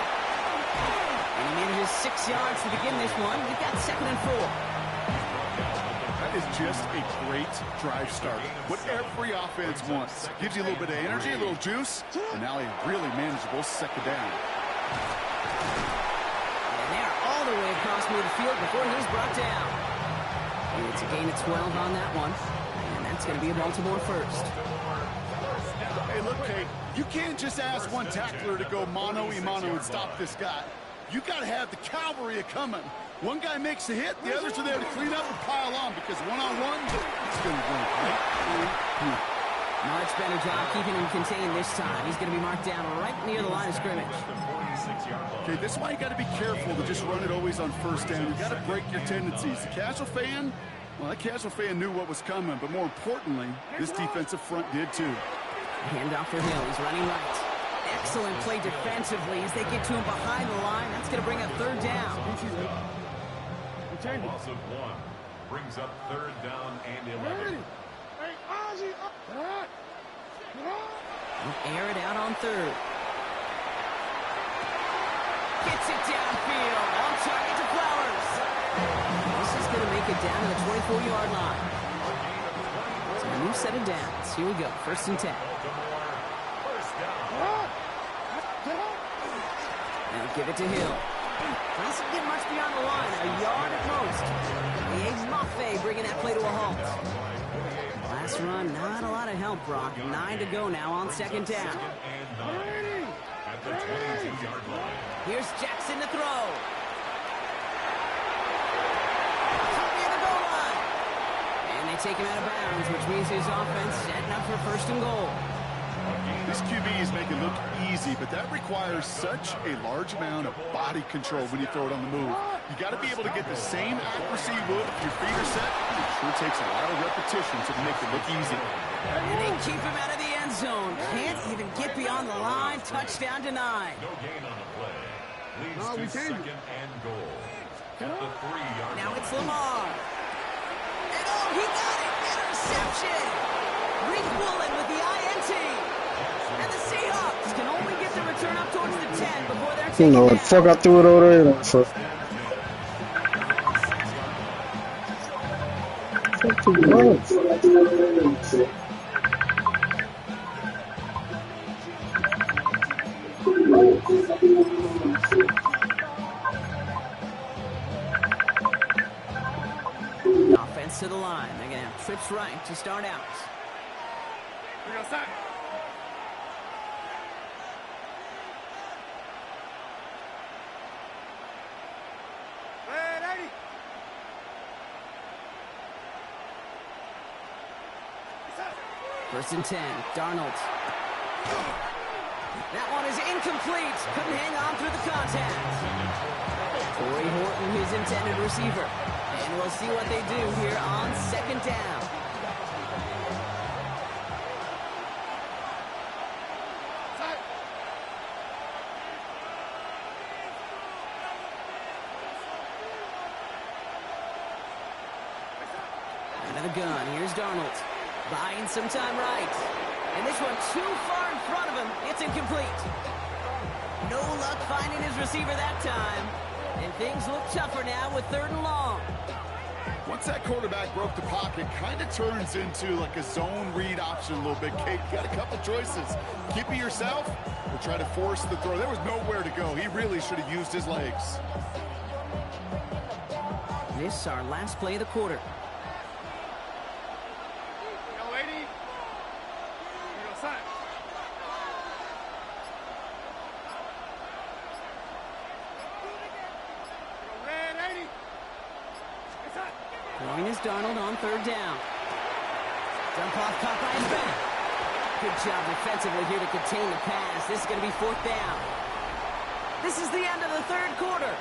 And he manages 6 yards to begin this one. We've got 2nd and 4. That is just a great drive start. What every offense wants. Gives you a little bit of energy, a little juice, and now a really manageable 2nd down. And they're all the way across midfield before he's brought down. And it's a gain of 12 on that one. And that's going to be a Baltimore first. Hey, look, Kate, you can't just ask one tackler to go mano-a-mano and stop this guy. You got to have the cavalry coming. One guy makes a hit, the others are there to clean up and pile on because one-on-one, it's going to work, right? Much better job keeping him contained this time. He's going to be marked down right near the line of scrimmage. Okay, this is why you got to be careful to just run it always on 1st down. You got to break your tendencies. The casual fan, well, that casual fan knew what was coming, but more importantly, this defensive front did too. Handoff for Hill. He's running right. Excellent play defensively as they get to him behind the line. That's going to bring up 3rd down. Loss of 1 brings up 3rd down and 11. Air it out on 3rd. Gets it downfield. On target to Flowers. This is going to make it down to the 24-yard line. So a new set of downs. Here we go. 1st and 10. Now give it to Hill. Doesn't get much beyond the line. A yard at most. The Mafe bringing that play to a halt. Last run, not a lot of help, Brock. 9 to go now on 2nd down. At the 22-yard line. Here's Jackson to throw. Near the goal line. And they take him out of bounds, which means his offense setting up for 1st and goal. This QB is making it look easy, but that requires such a large amount of body control when you throw it on the move. You got to be able to get the same accuracy you would if your feet are set. It sure takes a lot of repetition to make it look easy. And they keep him out of the end zone. Can't even get beyond the line. Touchdown denied. No gain on the play. Leads to 2nd and goal. At the 3-yard line. Now it's Lamar. And oh, he got it. Interception. Reed Woolen with the INT. And the Seahawks can only get the return up towards the 10 before they're taken down. Fuck, I threw it over there. Fuck. Offense to the line. They're going to have trips right to start out. First and 10, Darnold. That one is incomplete. Couldn't hang on through the contact. Corey Horton, his intended receiver. And we'll see what they do here on 2nd down. Out of the gun, here's Darnold. Buying some time right. And this one too far in front of him. It's incomplete. No luck finding his receiver that time. And things look tougher now with 3rd and long. Once that quarterback broke the pocket, kind of turns into like a zone read option a little bit. Kate, you got a couple choices. Keep it yourself or try to force the throw. There was nowhere to go. He really should have used his legs. This is our last play of the quarter. Throwing is Darnold on 3rd down. Dump off caught by his back. Good job defensively here to contain the pass. This is going to be 4th down. This is the end of the 3rd quarter.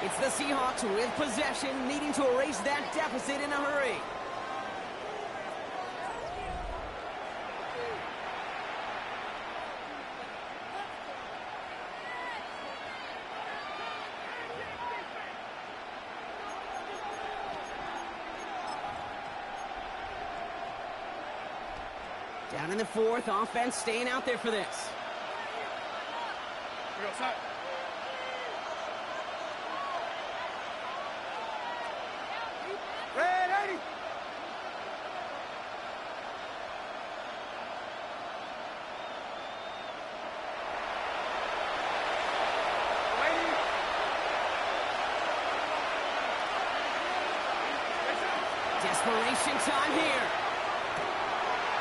It's the Seahawks with possession, needing to erase that deficit in a hurry. Down in the fourth, offense staying out there for this. Desperation time here.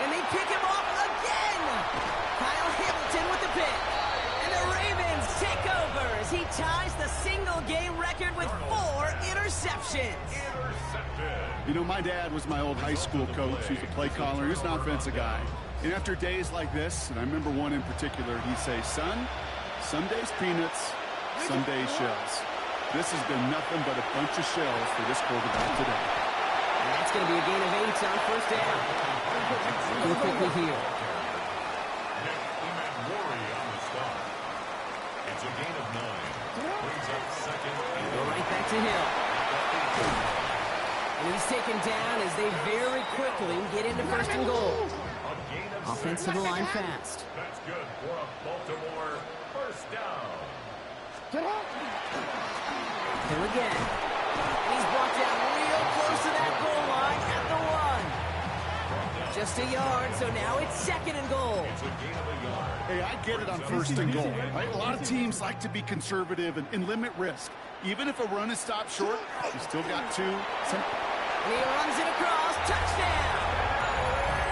And they pick him off again. Kyle Hamilton with the pick. And the Ravens take over as he ties the single-game record with 4 interceptions. Intercepted. You know, my dad was my old high school coach. He was a play caller. He was an offensive guy. And after days like this, and I remember one in particular, he'd say, son, some days peanuts, some days shells. This has been nothing but a bunch of shells for this quarterback today. And that's going to be a gain of 8 on first down. Real quickly here. Nick Emmanwori on the stop. It's a gain of 9. Brings up second. Go right back to Hill. And he's taken down as they very quickly get into first and goal. A gain of Offensive 6. line fast. That's good for a Baltimore first down. Hill again. And he's brought down real close to that goal line at the 1. Just a yard, so now it's second and goal. It's a gain of a yard. Hey, I get it on first and goal, right? A lot of teams like to be conservative and limit risk. Even if a run is stopped short, you still got 2. And he runs it across. Touchdown!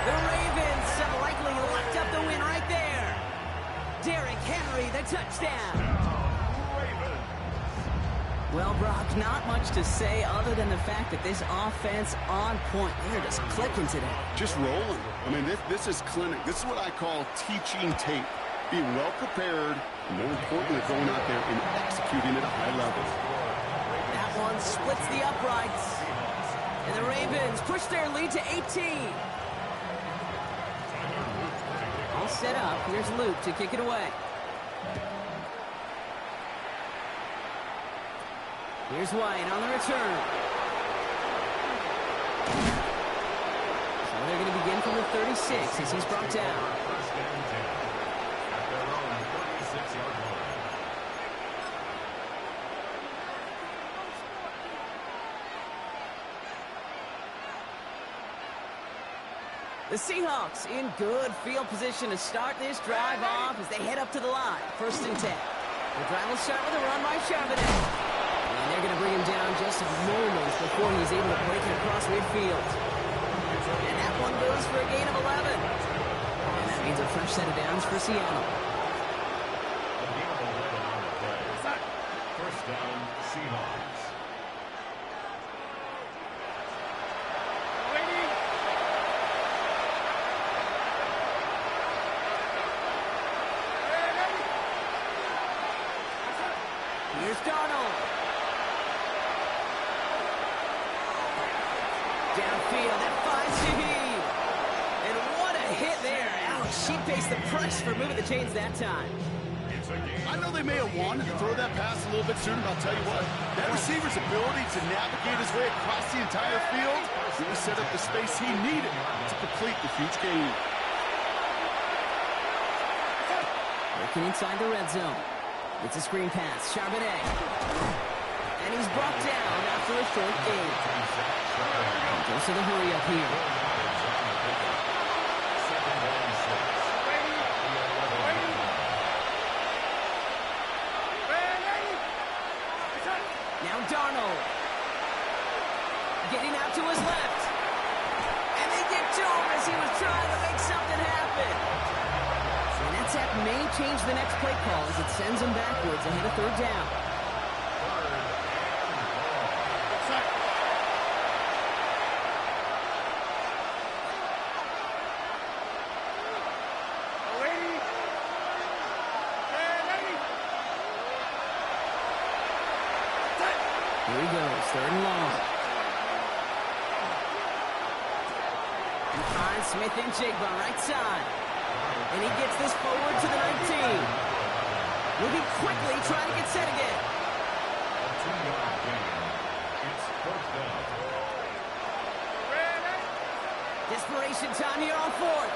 The Ravens have likely locked up the win right there. Derrick Henry, the touchdown. Ravens. Well, Brock, not much to say other than the fact that this offense on point. They're just clicking today. Just rolling. I mean, this is clinic. This is what I call teaching tape. Being well prepared, and more importantly, going out there and executing at a high level. That one splits the uprights. And the Ravens push their lead to 18. All set up. Here's Luke to kick it away. Here's White on the return. So they're going to begin from the 36 as he's brought down. First and 10. At their own 36-yard line. The Seahawks in good field position to start this drive off as they head up to the line. First and 10. The drive will start with a run by Charbonnet. And they're going to bring him down just moments before he's able to break it across midfield. And that one goes for a gain of 11. And that means a fresh set of downs for Seattle. A gain of 11 on the play. First down, Seahawks. Here's Darnold. Downfield, that finds Shaheed. And what a hit there. Alex, she faced the price for moving the chains that time. It's a gain. I know they may have wanted to throw that pass a little bit sooner, but I'll tell you what, that receiver's ability to navigate his way across the entire field really set up the space he needed to complete the huge gain. Working inside the red zone. It's a screen pass. Charbonnet. And he's brought down after a short gain. Goes to the hurry up here. Now Darnold. Getting out to his left. And they get to him as he was trying to make something happen. And that sack may change the next play call as it sends him backwards ahead of third down. Here he goes, third and long. He finds Smith and Jigba right side. And he gets this forward to the 19. Moving quickly, trying to get set again. A 2-yard gain. It's fourth down. Desperation time here on fourth.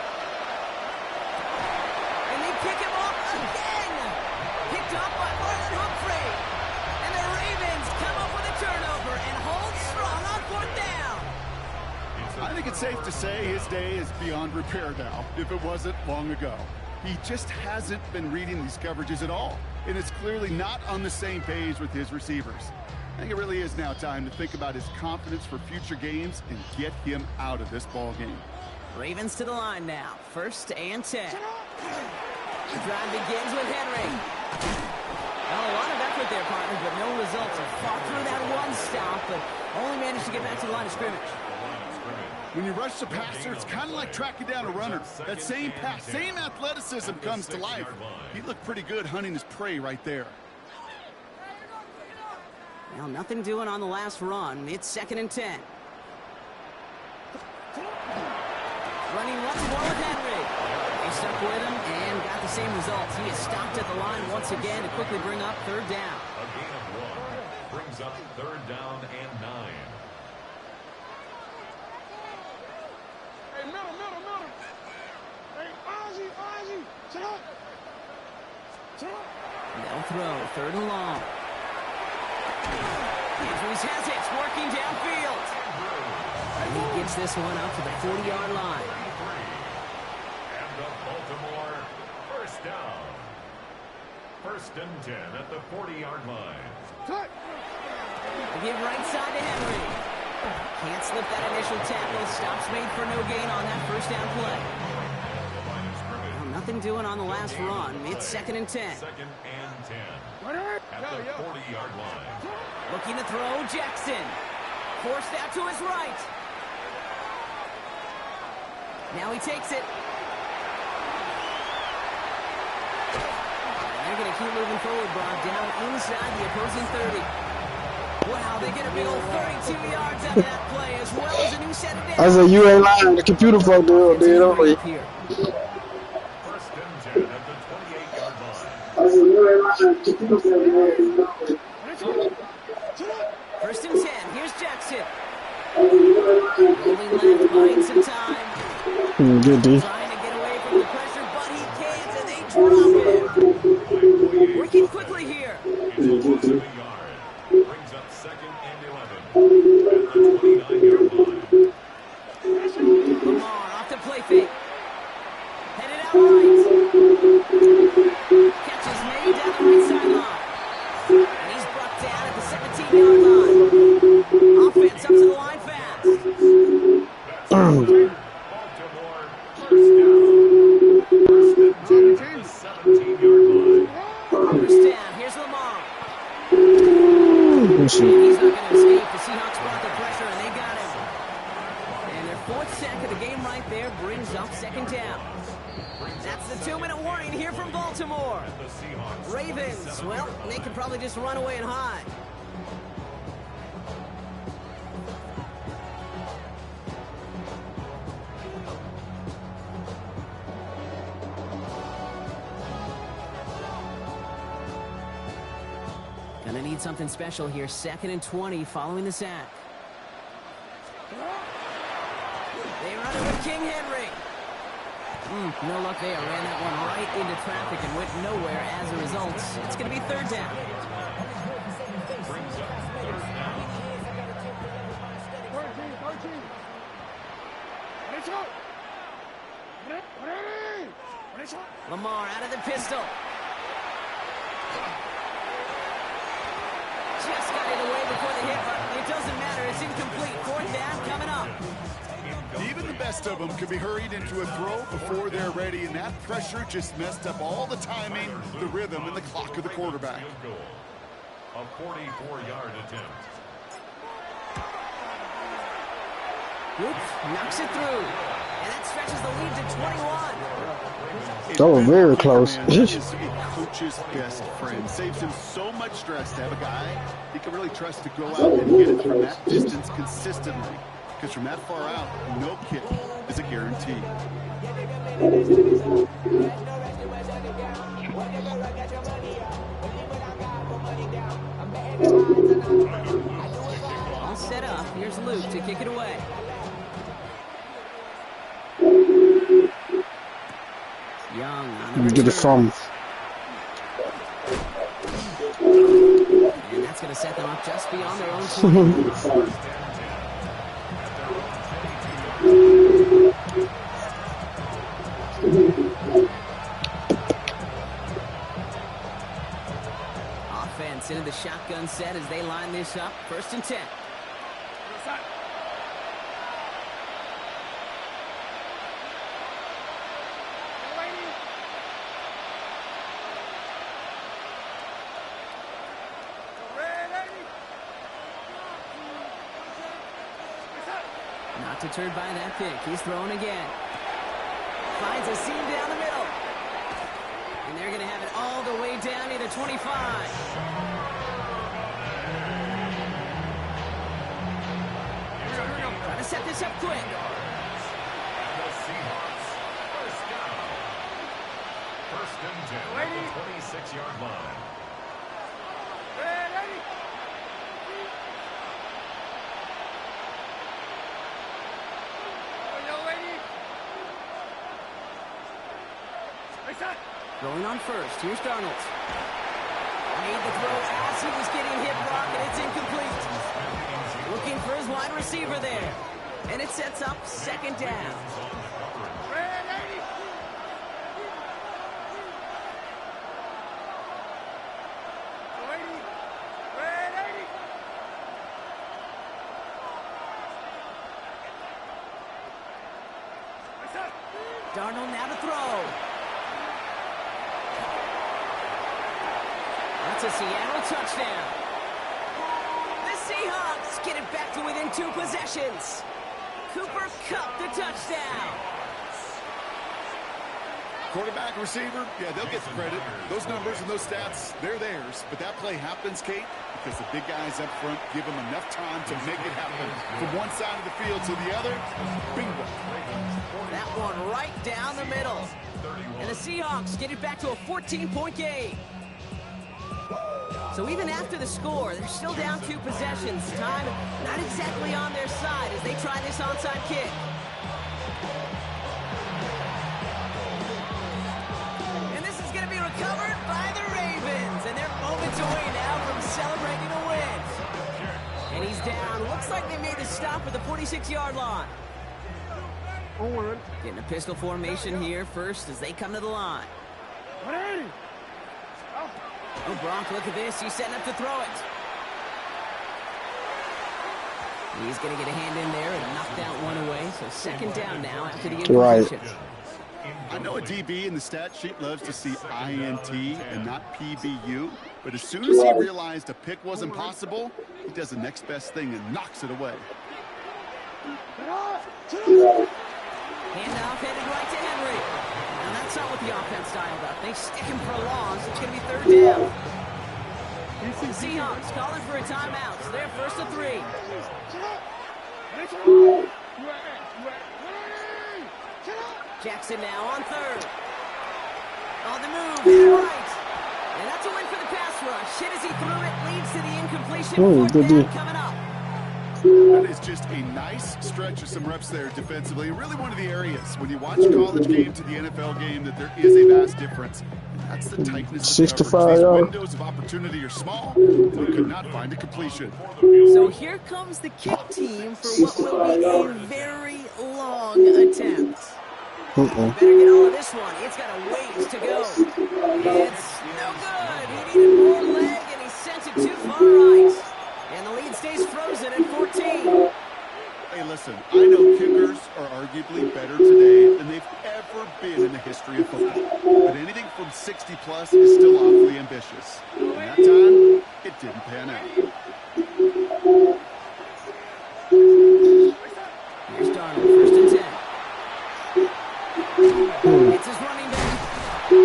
It's safe to say his day is beyond repair now, if it wasn't long ago. He just hasn't been reading these coverages at all, and it's clearly not on the same page with his receivers. I think it really is now time to think about his confidence for future games and get him out of this ball game. Ravens to the line now. 1st and 10. The drive begins with Henry. Well, a lot of effort there, partner, but no results. He fought through that one stop, but only managed to get back to the line of scrimmage. When you rush the passer, it's kind of like tracking down a runner. That same pass, same athleticism comes to life. He looked pretty good hunting his prey right there. Well, nothing doing on the last run. It's 2nd and 10. Running once more with Henry. He stuck with him and got the same results. He is stopped at the line once again to quickly bring up 3rd down. A gain of 1 brings up 3rd down and 9. Hey, middle. Hey, Ozzy. Sit up. They'll throw 3rd and long. Andrews has it, working downfield. And he gets this one out to the 40-yard line. And the Baltimore 1st down. 1st and 10 at the 40-yard line. Cut. They give right side to Henry. Can't slip that initial tackle. Stops made for no gain on that 1st down play. Well, nothing doing on the last run. It's 2nd and 10. 2nd and 10 at the 40-yard line. Looking to throw, Jackson. Forced out to his right. Now he takes it. And they're going to keep moving forward, Brock, down inside the opposing 30. Wow, they get a big old 32 yards out of that play, as well as a new set of downs. I said, you ain't lying. The computer folk do it, dude. Don't we? 1st and 10 at the 28-yard line. I said, you ain't lying. The computer folk do it. 1st and 10. Here's Jackson. Rolling left, buying some time. Good D. Trying to get away from the pressure, but he can't, and they drop him. Working quickly here. It's almost a yard. Brings up 2nd and 11 at the 29-yard line. Lamar off the play fake. Headed out right. Catch is made down the right sideline. And he's brought down at the 17-yard line. Offense up to the line fast. Baltimore 1st down. 1st and 10 at the 17-yard line. 1st down. Here's Lamar. Oh, shit. He's not going to escape. The Seahawks brought the pressure, and they got him. And their 4th sack of the game right there brings up 2nd down. That's the 2-minute warning here from Baltimore. The Seahawks. Ravens, well, they could probably just run away and hide. Gonna need something special here. 2nd and 20 following the sack. They run it with King Henry. No luck there. Ran that one right into traffic and went nowhere as a result. It's going to be 3rd down. Brings up 3rd down. 13. Lamar out of the pistol. Just got it away before the hit, but it doesn't matter. It's incomplete. 4th down coming up. Even the best of them could be hurried into a throw before they're ready, and that pressure just messed up all the timing, the rhythm, and the clock of the quarterback. Field goal. A 44-yard attempt. Oops, knocks it through. And that stretches the lead to 21. That was very close. That is a coach's best friend. Saves him so much stress to have a guy he can really trust to go out and get it from that distance consistently. Because from that far out, no kick is a guarantee. All set up. Here's Luke to kick it away. Young on the Get it from. And that's going to set them up just beyond their own 20. defense into the shotgun set as they line this up. 1st and 10. Not deterred by that pick. He's throwing again. Finds a seam down the middle. And they're going to have it all the way down to the 25. Trying to set this up quick. The Seahawks, first down. 1st and 10 at the 26-yard line. Going on 1st. Here's Darnold. Made the throw as he was getting hit, Brock, and it's incomplete. Looking for his wide receiver there. And it sets up 2nd down. Darnold now to throw. That's a Seattle touchdown. The Seahawks get it back to within 2 possessions. Cooper Kupp the touchdown. Quarterback, receiver, yeah, they'll get the credit. Those numbers and those stats, they're theirs. But that play happens, Kate, because the big guys up front give them enough time to make it happen. From one side of the field to the other, bingo. That one right down the middle. And the Seahawks get it back to a 14-point game. So even after the score, they're still down 2 possessions. Time not exactly on their side as they try this onside kick. And this is going to be recovered by the Ravens. And they're moments away now from celebrating a win. And he's down. Looks like they made the stop at the 46-yard line. Getting a pistol formation here first as they come to the line. Oh, Gronk, look at this. He's setting up to throw it. He's going to get a hand in there and knock that one away. So 2nd down now after the incompletion. I know a DB in the stat sheet loves to see INT and not PBU, but as soon as he realized a pick wasn't possible, he does the next best thing and knocks it away. Handoff headed right to Henry. And that's not what the offense dialed up. They stick him for a long, so it's going to be 3rd down. The Seahawks calling for a timeout. So they're 1st and 3. Jackson now on 3rd. On the move, and right. And that's a win for the pass rush. Hit as he threw it, leads to the incompletion. 4th down coming up. That is just a nice stretch of some reps there defensively. Really one of the areas when you watch a college game to the NFL game that there is a vast difference. And that's the tightness of 65 coverage. These yards. windows of opportunity are small. They could not find a completion. So here comes the kick team for what will be a very long attempt. Better get all of this one. It's got a ways to go. It's no good. He needed more leg, and he sent it too far right. And the lead stays frozen at 14. Hey, listen, I know kickers are arguably better today than they've ever been in the history of football. But anything from 60-plus is still awfully ambitious. And that time, it didn't pan out. Here's Darnold, 1st and 10. It's his running back. What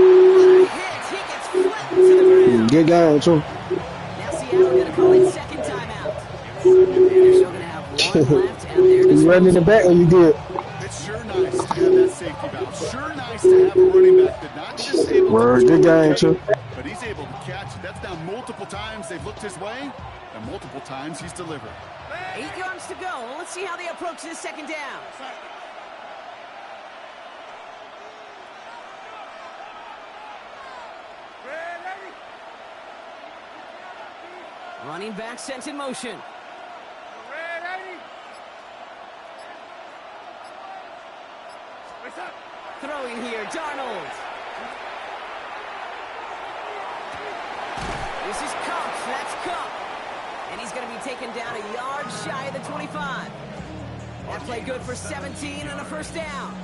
a hit. He gets flipped to the ground. Good game, too. Now Seattle going to call its 2nd timeout. And they're still going to have 1 left at their You disposal. run in the back or you good? It's sure nice to have that safety valve. Sure nice to have a running back that not just able Word, to good game, too. but he's able to catch it. That's now multiple times they've looked his way, and multiple times he's delivered. 8 yards to go. Let's see how they approach this 2nd down. Running back sent in motion. Throwing here, Darnold. This is Kupp. That's Cup. And he's going to be taken down a yard shy of the 25. That play good for 17 and a first down.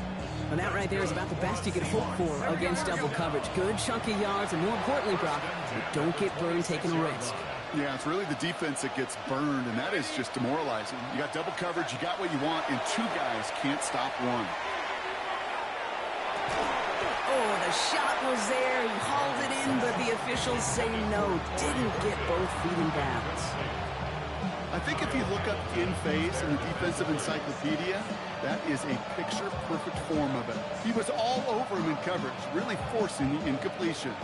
And that right there is about the best you can hope for against double coverage. Good chunky yards, and more importantly, Brock, don't get burned taking a risk. Yeah, it's really the defense that gets burned, and that is just demoralizing. You got double coverage, you got what you want, and two guys can't stop one. Oh, the shot was there. He hauled it in, but the officials say no. Didn't get both feet in bounds. I think if you look up in phase in the defensive encyclopedia, that is a picture-perfect form of it. He was all over him in coverage, really forcing the incompletion.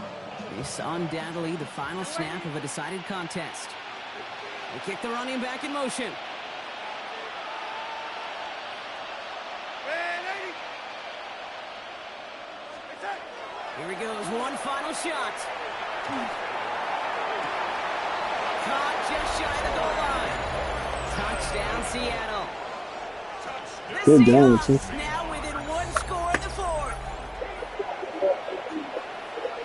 It's undoubtedly the final snap of a decided contest. They kick the running back in motion. Here he goes, one final shot. Caught just shy of the goal line. Touchdown, Seattle. The Good down, Seahawks now within one score in the fourth.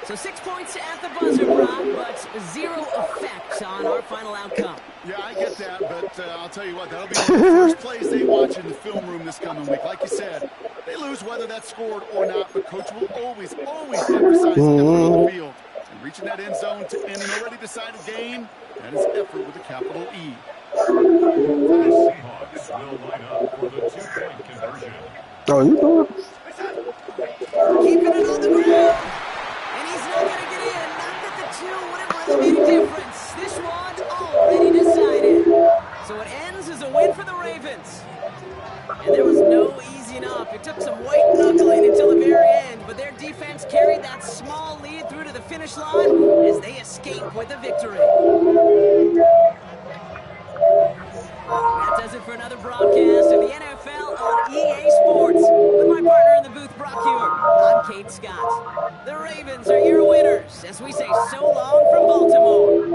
So 6 points at the buzzer, Brock, but zero effect on our final outcome. Yeah, I get that, but I'll tell you what, that'll be one of the first plays they watch in the film room this coming week. Like you said, they lose whether that's scored or not, but Coach will always emphasize effort on the field. And reaching that end zone to end an already decided game, that is effort with a capital E. The Seahawks will line up for the 2-point conversion. Oh, you doing? Keeping it on the ground. And he's not going to get in. Not that the two would have really made a difference. This one already decided. So it ends as a win for the Ravens. And there was no easing up. It took some white knuckling until the very end, but their defense carried that small lead through to the finish line as they escape with a victory. That does it for another broadcast of the NFL on EA Sports. With my partner in the booth, Brock Hewer, I'm Kate Scott. The Ravens are your winners as we say so long from Baltimore.